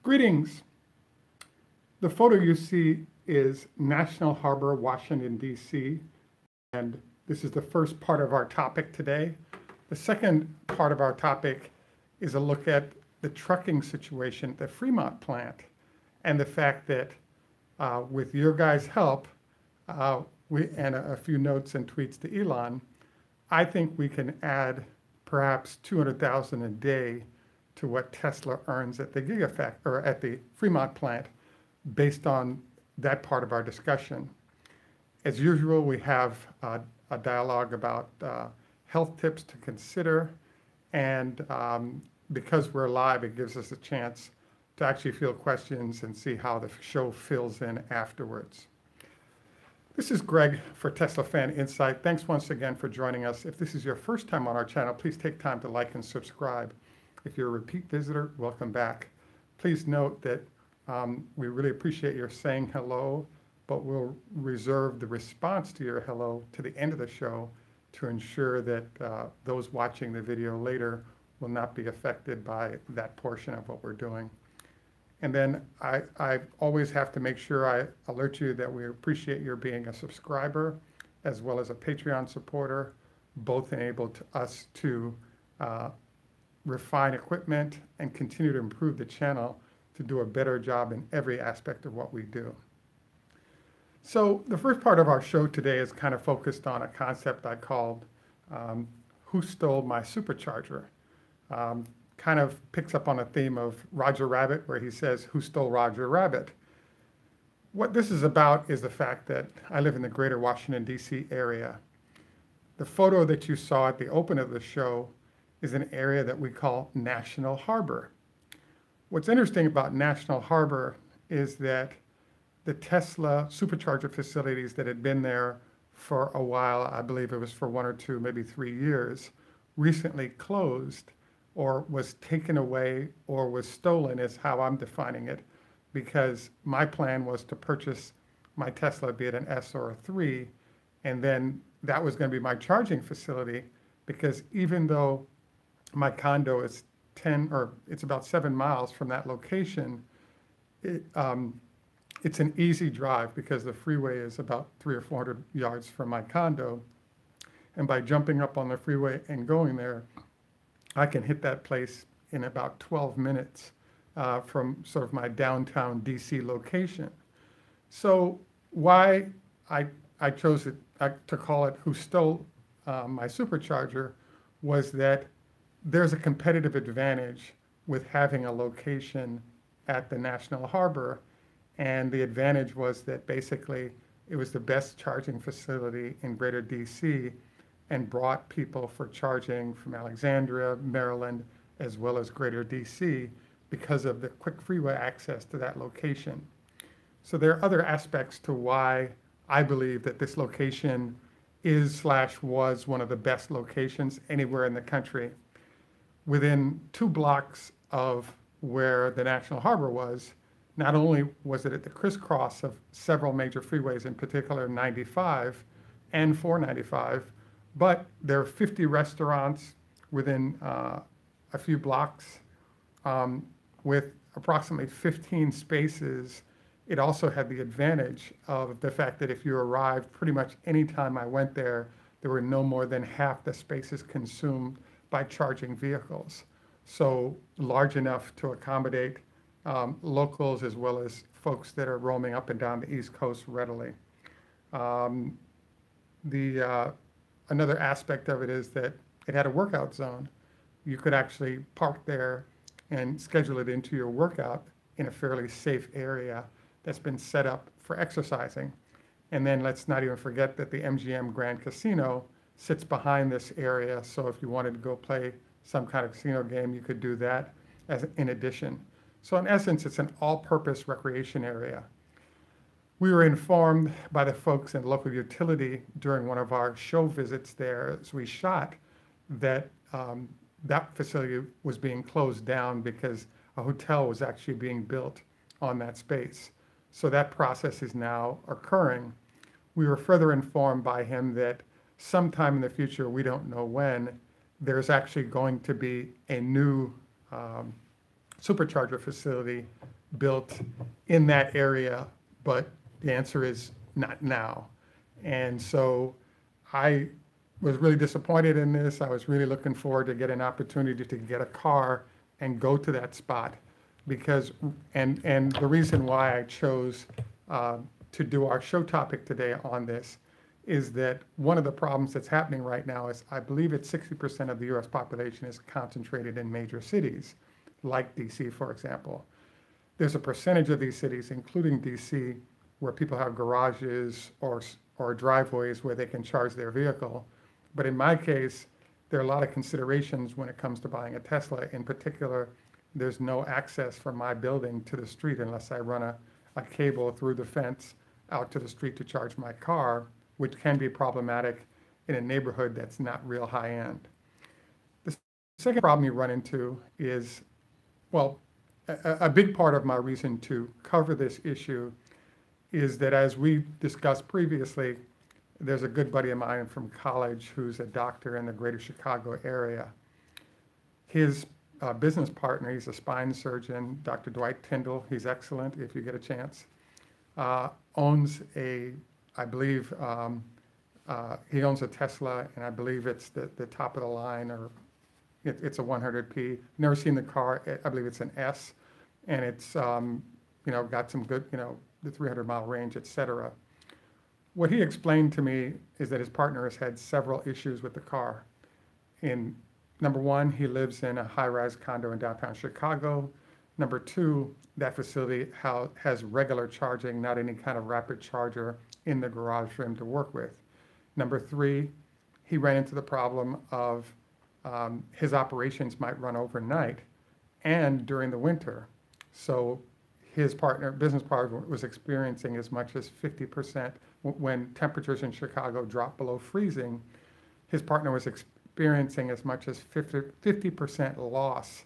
Greetings. The photo you see is National Harbor, Washington, D.C., and this is the first part of our topic today. The second part of our topic is a look at the trucking situation at the Fremont plant and the fact that with your guys' help, and a few notes and tweets to Elon, I think we can add perhaps 200,000 a day to what Tesla earns at the Gigafactory or at the Fremont plant based on that part of our discussion. As usual, we have a dialogue about health tips to consider, and because we're live, it gives us a chance to actually field questions and see how the show fills in afterwards. This is Greg for Tesla Fan Insight. Thanks once again for joining us. If this is your first time on our channel, please take time to like and subscribe. If you're a repeat visitor, welcome back. Please note that we really appreciate your saying hello, but we'll reserve the response to your hello to the end of the show to ensure that those watching the video later will not be affected by that portion of what we're doing. And then I always have to make sure I alert you that we appreciate your being a subscriber as well as a Patreon supporter. Both enable us to refine equipment and continue to improve the channel to do a better job in every aspect of what we do. So the first part of our show today is kind of focused on a concept I called Who Stole My Supercharger? Kind of picks up on a theme of Roger Rabbit, where he says, who stole Roger Rabbit? What this is about is the fact that I live in the greater Washington, D.C. area. The photo that you saw at the open of the show is an area that we call National Harbor. What's interesting about National Harbor is that the Tesla Supercharger facilities that had been there for a while, I believe it was for 1 or 2, maybe 3 years, recently closed or was taken away or was stolen is how I'm defining it, because my plan was to purchase my Tesla, be it an S or a 3, and then that was going to be my charging facility, because even though my condo is it's about 7 miles from that location, it's an easy drive because the freeway is about 300 or 400 yards from my condo. And by jumping up on the freeway and going there, I can hit that place in about 12 minutes from sort of my downtown DC location. So why I chose it to call it Who Stole My Supercharger was that there's a competitive advantage with having a location at the National Harbor. And the advantage was that basically it was the best charging facility in greater DC and brought people for charging from Alexandria, Maryland, as well as greater DC because of the quick freeway access to that location. So there are other aspects to why I believe that this location is/was one of the best locations anywhere in the country. Within 2 blocks of where the National Harbor was, not only was it at the crisscross of several major freeways, in particular 95 and 495, but there are 50 restaurants within a few blocks with approximately 15 spaces. It also had the advantage of the fact that if you arrived pretty much any time I went there, there were no more than half the spaces consumed by charging vehicles. So large enough to accommodate locals as well as folks that are roaming up and down the East Coast readily. Another aspect of it is that it had a workout zone. You could actually park there and schedule it into your workout in a fairly safe area that's been set up for exercising. And then let's not even forget that the MGM Grand Casino sits behind this area. So if you wanted to go play some kind of casino game, you could do that as in addition. So in essence, it's an all-purpose recreation area. We were informed by the folks in local utility during one of our show visits there as we shot that that facility was being closed down because a hotel was actually being built on that space. So that process is now occurring. We were further informed by him that sometime in the future, we don't know when, there's actually going to be a new supercharger facility built in that area, but the answer is not now. And so I was really disappointed in this. I was really looking forward to get an opportunity to get a car and go to that spot because, and the reason why I chose to do our show topic today on this is that one of the problems that's happening right now is I believe it's 60% of the US population is concentrated in major cities, like DC, for example. There's a percentage of these cities, including DC, where people have garages or driveways where they can charge their vehicle. But in my case, there are a lot of considerations when it comes to buying a Tesla. In particular, there's no access from my building to the street unless I run a cable through the fence out to the street to charge my car, which can be problematic in a neighborhood that's not real high end. The second problem you run into is, well, a big part of my reason to cover this issue is that, as we discussed previously, there's a good buddy of mine from college who's a doctor in the greater Chicago area. His business partner, he's a spine surgeon, Dr. Dwight Tyndal, he's excellent if you get a chance, owns I believe, he owns a Tesla, and I believe it's the top of the line, or it's a 100P. Never seen the car. I believe it's an S, and it's got some good, the 300-mile range, etc. What he explained to me is that his partner has had several issues with the car. Number one, he lives in a high-rise condo in downtown Chicago. Number two, that facility has regular charging, not any kind of rapid charger in the garage for him to work with. Number three, he ran into the problem of his operations might run overnight and during the winter. So his business partner was experiencing as much as 50% when temperatures in Chicago drop below freezing. His partner was experiencing as much as 50% loss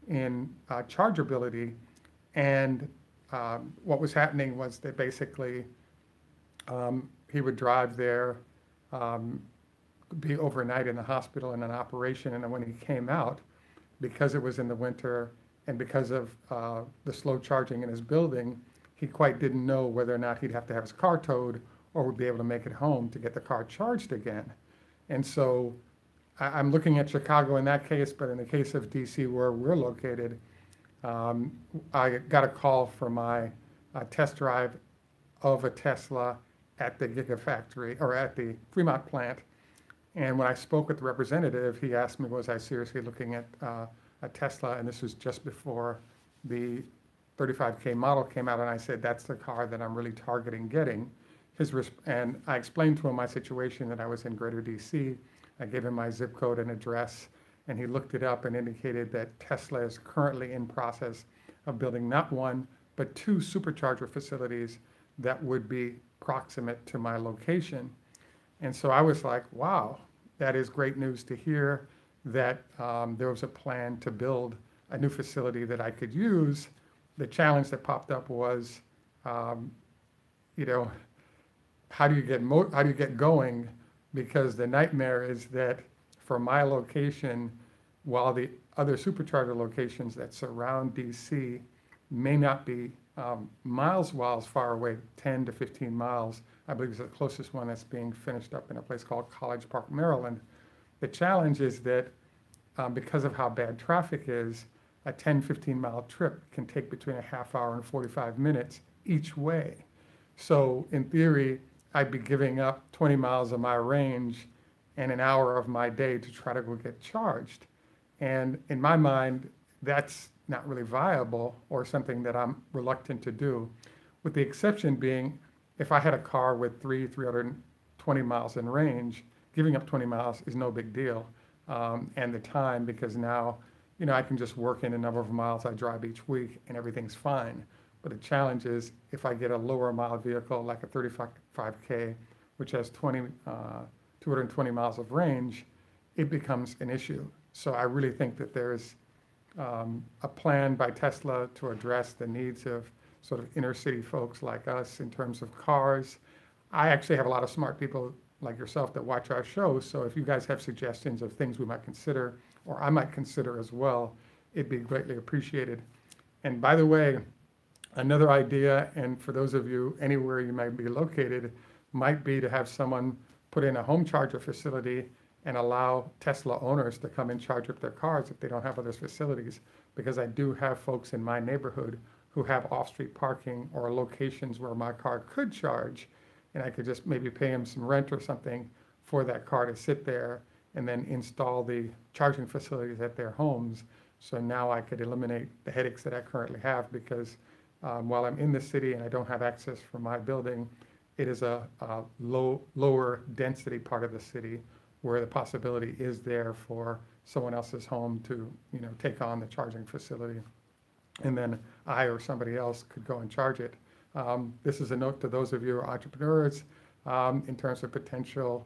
in chargeability. And what was happening was that basically he would drive there, be overnight in the hospital in an operation, and then when he came out, because it was in the winter and because of the slow charging in his building, he quite didn't know whether or not he'd have to have his car towed or would be able to make it home to get the car charged again. And so I'm looking at Chicago in that case, but in the case of DC where we're located, I got a call for my test drive of a Tesla at the Gigafactory, or at the Fremont plant. And when I spoke with the representative, he asked me, was I seriously looking at a Tesla? And this was just before the 35K model came out. And I said, that's the car that I'm really targeting getting. And I explained to him my situation, that I was in greater DC. I gave him my zip code and address, and he looked it up and indicated that Tesla is currently in process of building not one, but two supercharger facilities that would be proximate to my location. And so I was like, wow, that is great news to hear that there was a plan to build a new facility that I could use. The challenge that popped up was, how do you get going? Because the nightmare is that for my location, while the other supercharger locations that surround DC may not be miles far away, 10 to 15 miles, I believe is the closest one that's being finished up in a place called College Park, Maryland. The challenge is that because of how bad traffic is, a 10, 15-mile trip can take between a half hour and 45 minutes each way. So in theory, I'd be giving up 20 miles of my range and an hour of my day to try to go get charged. And in my mind, that's not really viable, or something that I'm reluctant to do, with the exception being if I had a car with 320 miles in range, giving up 20 miles is no big deal. And the time, because now, I can just work in the number of miles I drive each week and everything's fine. But the challenge is if I get a lower mile vehicle like a 35K, which has 220 miles of range, it becomes an issue. So I really think that there's a plan by Tesla to address the needs of sort of inner city folks like us in terms of cars. I actually have a lot of smart people like yourself that watch our show. So if you guys have suggestions of things we might consider, or I might consider as well, it'd be greatly appreciated. And by the way, another idea, and for those of you anywhere you might be located, might be to have someone put in a home charger facility and allow Tesla owners to come and charge up their cars if they don't have other facilities. Because I do have folks in my neighborhood who have off-street parking or locations where my car could charge, and I could just maybe pay them some rent or something for that car to sit there and then install the charging facilities at their homes. So now I could eliminate the headaches that I currently have, because while I'm in the city and I don't have access from my building, it is a lower density part of the city where the possibility is there for someone else's home to, take on the charging facility. And then I or somebody else could go and charge it. This is a note to those of you who are entrepreneurs in terms of potential,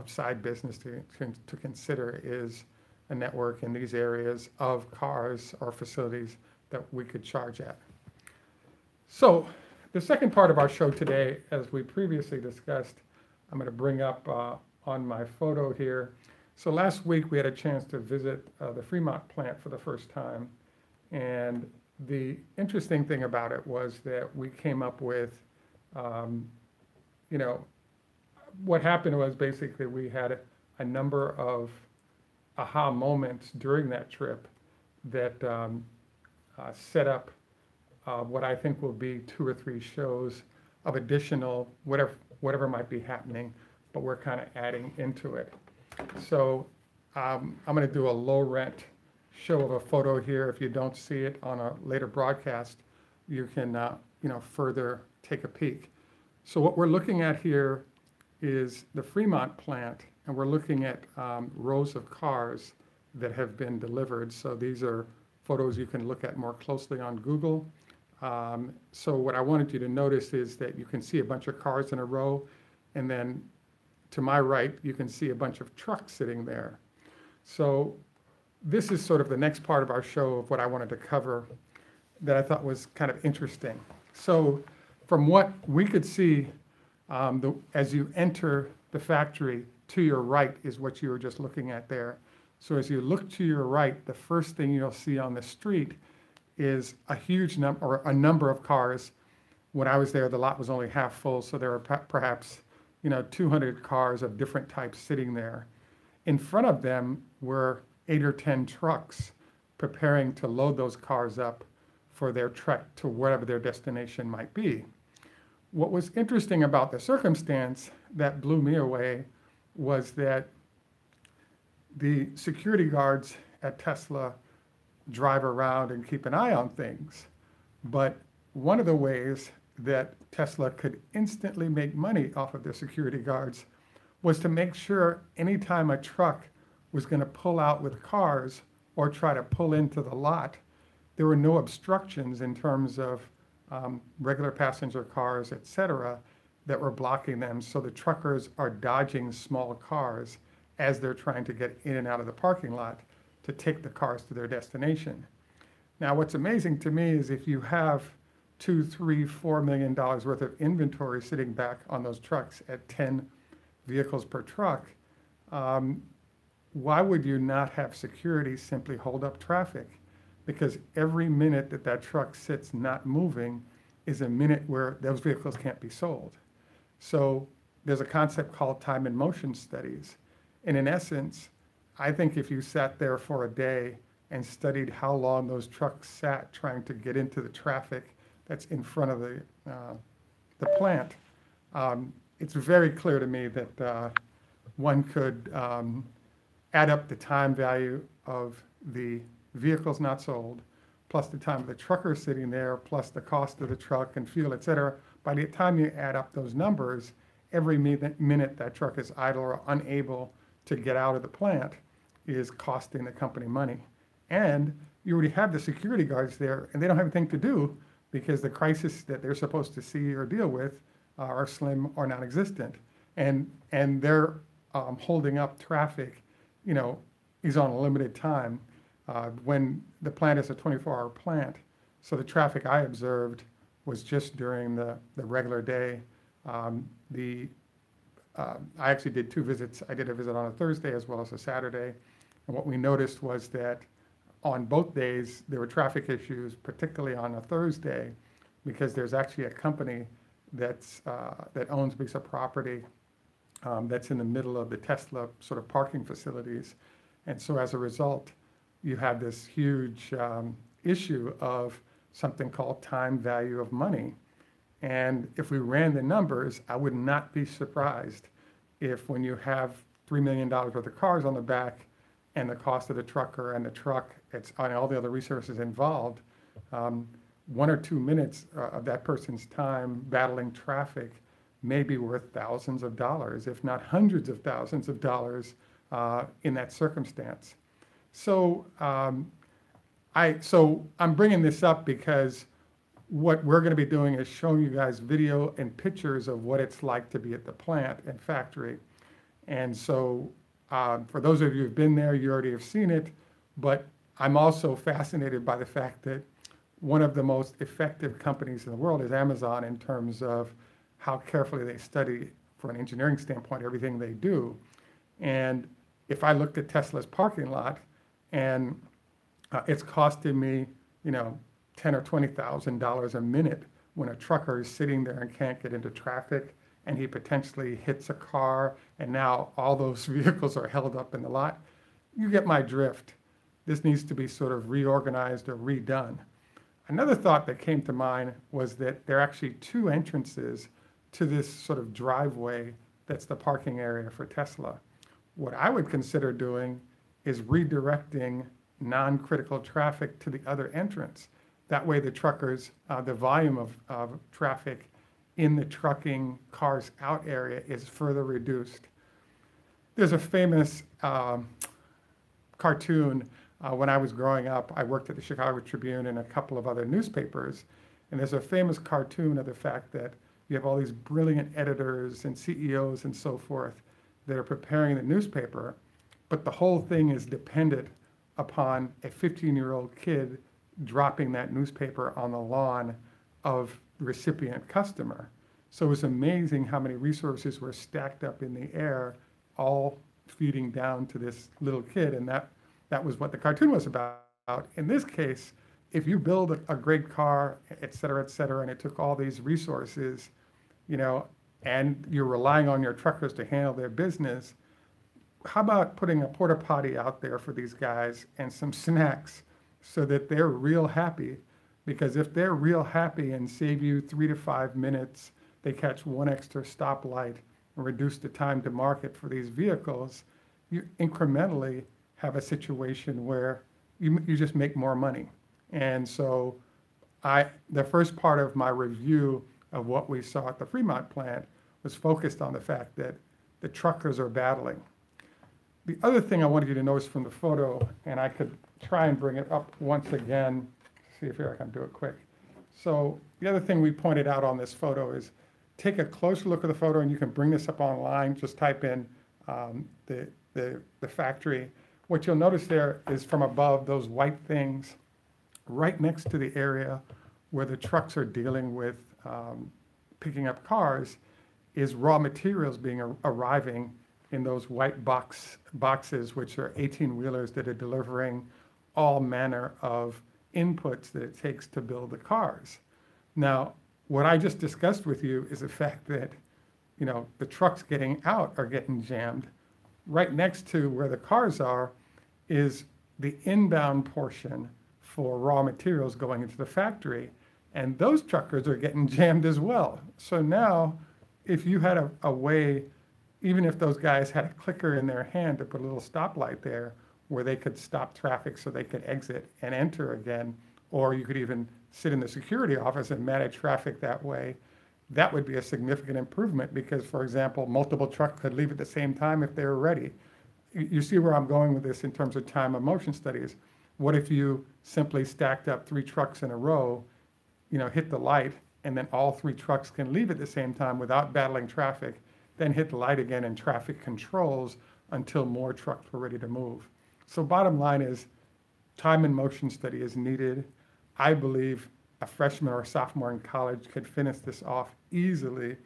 side business to consider is a network in these areas of cars or facilities that we could charge at. So the second part of our show today, as we previously discussed, I'm going to bring up on my photo here. So last week we had a chance to visit the Fremont plant for the first time. And the interesting thing about it was that we came up with, what happened was basically we had a number of aha moments during that trip that set up what I think will be 2 or 3 shows of additional whatever might be happening, but we're kind of adding into it. So I'm going to do a low rent show of a photo here. If you don't see it on a later broadcast, you can further take a peek. So what we're looking at here is the Fremont plant, and we're looking at rows of cars that have been delivered. So these are photos you can look at more closely on Google. So what I wanted you to notice is that you can see a bunch of cars in a row, and then to my right, you can see a bunch of trucks sitting there. So this is sort of the next part of our show of what I wanted to cover that I thought was kind of interesting. So from what we could see, as you enter the factory, to your right is what you were just looking at there. So as you look to your right, the first thing you'll see on the street is a huge number, or a number of cars. When I was there, the lot was only half full, so there were perhaps 200 cars of different types sitting there. In front of them were 8 or 10 trucks preparing to load those cars up for their trek to wherever their destination might be. What was interesting about the circumstance that blew me away was that the security guards at Tesla drive around and keep an eye on things. But one of the ways that Tesla could instantly make money off of their security guards was to make sure anytime a truck was going to pull out with cars or try to pull into the lot, there were no obstructions in terms of regular passenger cars, etc., that were blocking them. So the truckers are dodging small cars as they're trying to get in and out of the parking lot to take the cars to their destination. Now, what's amazing to me is if you have $2, $3, $4 million worth of inventory sitting back on those trucks at 10 vehicles per truck, why would you not have security simply hold up traffic? Because every minute that that truck sits not moving is a minute where those vehicles can't be sold. So there's a concept called time and motion studies. And in essence, I think if you sat there for a day and studied how long those trucks sat trying to get into the traffic that's in front of the plant, it's very clear to me that one could add up the time value of the vehicles not sold, plus the time of the trucker sitting there, plus the cost of the truck and fuel, et cetera. By the time you add up those numbers, every minute that truck is idle or unable to get out of the plant is costing the company money. And you already have the security guards there, and they don't have anything to do because the crisis that they're supposed to see or deal with are slim or non-existent. And they're holding up traffic, is on a limited time. When the plant is a 24-hour plant, so the traffic I observed was just during the regular day. I actually did 2 visits. I did a visit on a Thursday as well as a Saturday. And what we noticed was that on both days, there were traffic issues, particularly on a Thursday, because there's actually a company that owns a piece of property that's in the middle of the Tesla sort of parking facilities. And so as a result, you have this huge issue of something called time value of money. And if we ran the numbers, I would not be surprised if when you have $3 million worth of cars on the back and the cost of the trucker and the truck, it's on all the other resources involved, 1 or 2 minutes of that person's time battling traffic may be worth thousands of dollars, if not hundreds of thousands of dollars in that circumstance. So I'm bringing this up because what we're going to be doing is showing you guys video and pictures of what it's like to be at the plant and factory. And so for those of you who've been there, you already have seen it, but I'm also fascinated by the fact that one of the most effective companies in the world is Amazon in terms of how carefully they study, from an engineering standpoint, everything they do. And if I looked at Tesla's parking lot and it's costing me, $10,000 or $20,000 a minute when a trucker is sitting there and can't get into traffic and he potentially hits a car and now all those vehicles are held up in the lot. You get my drift. This needs to be sort of reorganized or redone. Another thought that came to mind was that there are actually 2 entrances to this sort of driveway that's the parking area for Tesla. What I would consider doing is redirecting non-critical traffic to the other entrance. That way the truckers, the volume of traffic in the trucking cars out area is further reduced. There's a famous cartoon. When I was growing up, I worked at the Chicago Tribune and a couple of other newspapers. And there's a famous cartoon of the fact that you have all these brilliant editors and CEOs and so forth that are preparing the newspaper, but the whole thing is dependent upon a 15-year-old kid dropping that newspaper on the lawn of the recipient customer. So it was amazing how many resources were stacked up in the air, all feeding down to this little kid, and that was what the cartoon was about. In this case, if you build a great car, et cetera, and it took all these resources, and you're relying on your truckers to handle their business, how about putting a porta potty out there for these guys and some snacks so that they're real happy? Because if they're real happy and save you 3 to 5 minutes, they catch 1 extra stoplight and reduce the time to market for these vehicles, you incrementally have a situation where you just make more money. And so the first part of my review of what we saw at the Fremont plant was focused on the fact that the truckers are battling. The other thing I wanted you to notice from the photo, and I could try and bring it up once again, see if here I can do it quick. So the other thing we pointed out on this photo is take a closer look at the photo, and you can bring this up online. Just type in the factory. What you'll notice there is from above, those white things right next to the area where the trucks are dealing with picking up cars is raw materials arriving in those white boxes, which are 18-wheelers that are delivering all manner of inputs that it takes to build the cars. Now, what I just discussed with you is the fact that, the trucks getting out are getting jammed. Right next to where the cars are is the inbound portion for raw materials going into the factory. And those truckers are getting jammed as well. So now, if you had a way, even if those guys had a clicker in their hand to put a little stoplight there where they could stop traffic so they could exit and enter again, or you could even sit in the security office and manage traffic that way, that would be a significant improvement because, for example, multiple trucks could leave at the same time if they were ready. You see where I'm going with this in terms of time of motion studies. What if you simply stacked up 3 trucks in a row, hit the light, and then all 3 trucks can leave at the same time without battling traffic, then hit the light again and traffic controls until more trucks were ready to move. So bottom line is time and motion study is needed. I believe a freshman or a sophomore in college could finish this off easily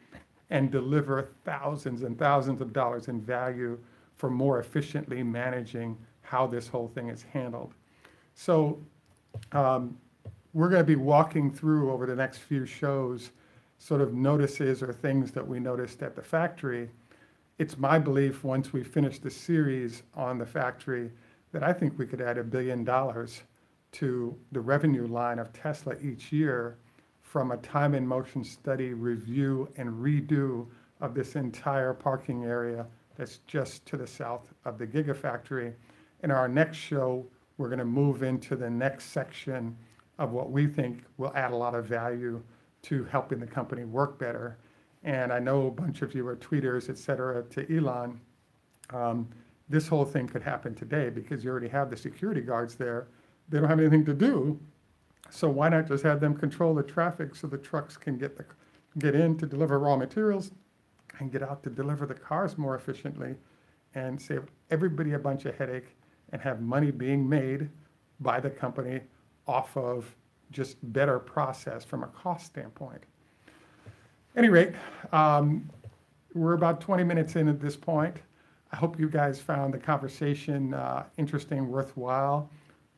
and deliver thousands and thousands of dollars in value for more efficiently managing how this whole thing is handled. So we're going to be walking through over the next few shows sort of notices or things that we noticed at the factory. It's my belief once we finish the series on the factory that I think we could add $1 billion to the revenue line of Tesla each year from a time and motion study, review, and redo of this entire parking area that's just to the south of the Gigafactory. In our next show, we're going to move into the next section of what we think will add a lot of value to helping the company work better. And I know a bunch of you are tweeters, et cetera, to Elon. This whole thing could happen today because you already have the security guards there. They don't have anything to do. So why not just have them control the traffic so the trucks can get in to deliver raw materials and get out to deliver the cars more efficiently and save everybody a bunch of headache and have money being made by the company off of just better process from a cost standpoint. At any rate, we're about 20 minutes in at this point. I hope you guys found the conversation interesting, worthwhile.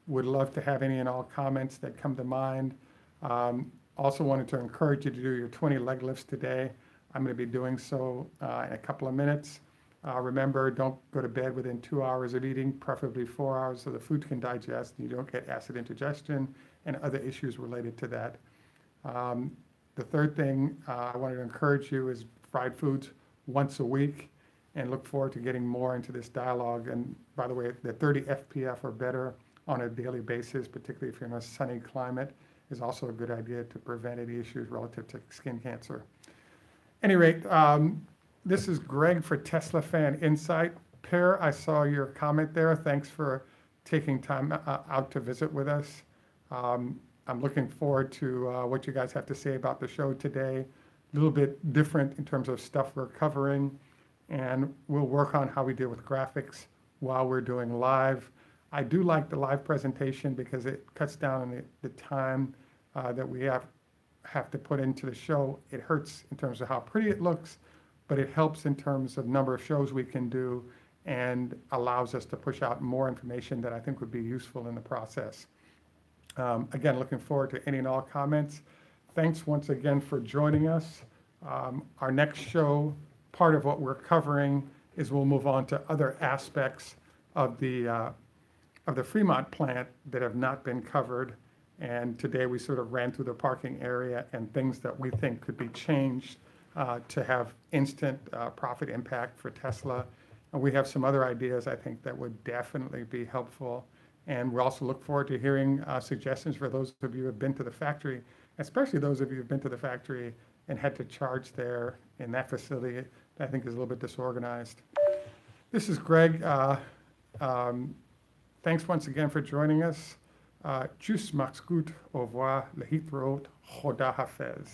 Would love to have any and all comments that come to mind. Also wanted to encourage you to do your 20 leg lifts today. I'm going to be doing so in a couple of minutes. Remember, don't go to bed within 2 hours of eating, preferably 4 hours, so the food can digest and you don't get acid indigestion and other issues related to that. The third thing I wanted to encourage you is fried foods once a week, and look forward to getting more into this dialogue. And by the way, the 30 FPF or better on a daily basis, particularly if you're in a sunny climate, is also a good idea to prevent any issues relative to skin cancer. At any rate, this is Greg for Tesla Fan Insight. Per, I saw your comment there. Thanks for taking time out to visit with us. I'm looking forward to what you guys have to say about the show today. A little bit different in terms of stuff we're covering, and we'll work on how we deal with graphics while we're doing live. I do like the live presentation because it cuts down on the time that we have to put into the show. It hurts in terms of how pretty it looks, but it helps in terms of number of shows we can do and allows us to push out more information that I think would be useful in the process. Again, looking forward to any and all comments. Thanks once again for joining us. Our next show, part of what we're covering is we'll move on to other aspects of the Fremont plant that have not been covered. And today we sort of ran through the parking area and things that we think could be changed to have instant profit impact for Tesla. And we have some other ideas I think that would definitely be helpful. And we also look forward to hearing suggestions for those of you who have been to the factory, especially those of you who have been to the factory and had to charge there in that facility that I think is a little bit disorganized. This is Greg. Thanks once again for joining us. Tschüss, macht's gut, au revoir, lehitraot, choda hafez.